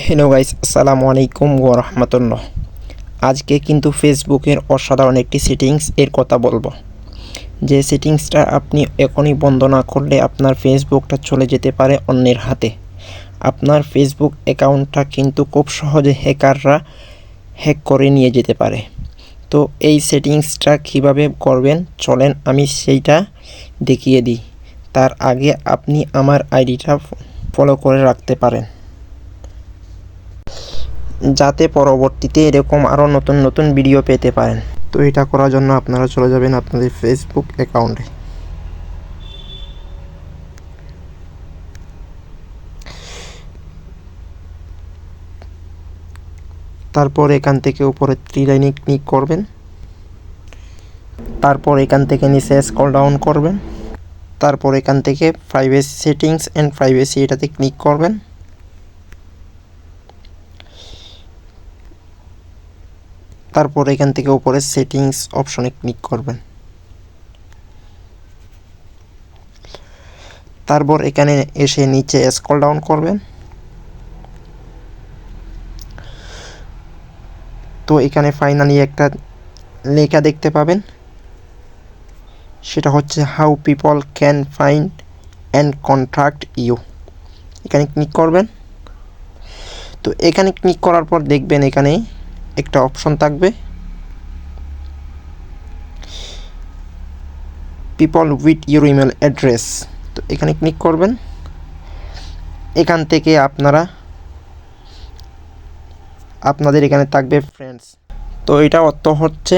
Hello guys, আসসালামু আলাইকুম ওয়া রাহমাতুল্লাহ। আজকে কিন্তু ফেসবুকের অসাধারণ একটি সেটিংস এর কথা বলবো, যে সেটিংসটা আপনি এখনই বন্ধ না করলে আপনার ফেসবুকটা চলে যেতে পারে অন্যের হাতে। আপনার ফেসবুক অ্যাকাউন্টটা কিন্তু খুব সহজে হ্যাকাররা হ্যাক করে নিয়ে যেতে পারে। তো এই সেটিংসটা কীভাবে করবেন চলেন আমি সেইটা দেখিয়ে দিই। তার আগে আপনি আমার আইডিটা ফলো করে রাখতে পারেন, যাতে পরবর্তীতে এরকম আরও নতুন নতুন ভিডিও পেতে পারেন। তো এটা করার জন্য আপনারা চলে যাবেন আপনাদের ফেসবুক অ্যাকাউন্টে। তারপর এখান থেকে উপরে 3 লাইনে ক্লিক করবেন। তারপর এখান থেকে নিচে স্ক্রল ডাউন করবেন। তারপর এখান থেকে প্রাইভেসি সেটিংস অ্যান্ড প্রাইভেসি এটাতে ক্লিক করবেন। তারপর এখান থেকে উপরে সেটিংস অপশনে ক্লিক করবেন। তারপর এখানে এসে নিচে স্ক্রল ডাউন করবেন। তো এখানে ফাইনালি একটা লেখা দেখতে পাবেন, সেটা হচ্ছে how people can find and contact you. এখানে ক্লিক করবেন। তো এখানে ক্লিক করার পর দেখবেন এখানে একটা অপশন থাকবে, people with your email address. তো এখানে ক্লিক করবেন। এখান থেকে আপনাদের এখানে থাকবে ফ্রেন্ডস। তো এটা অর্থ হচ্ছে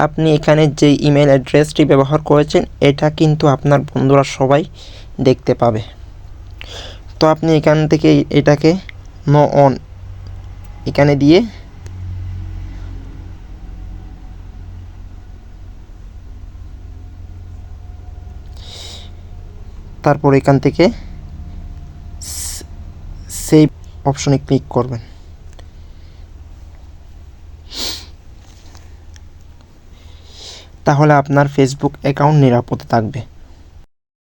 আপনি এখানে যে ইমেল অ্যাড্রেসটি ব্যবহার করেছেন এটা কিন্তু আপনার বন্ধুরা সবাই দেখতে পাবে। তো আপনি এখান থেকে এটাকে নো অন এখানে দিয়ে তারপর এখান থেকে সেভ অপশনে ক্লিক করবেন। তাহলে আপনার ফেসবুক অ্যাকাউন্ট নিরাপদে থাকবে।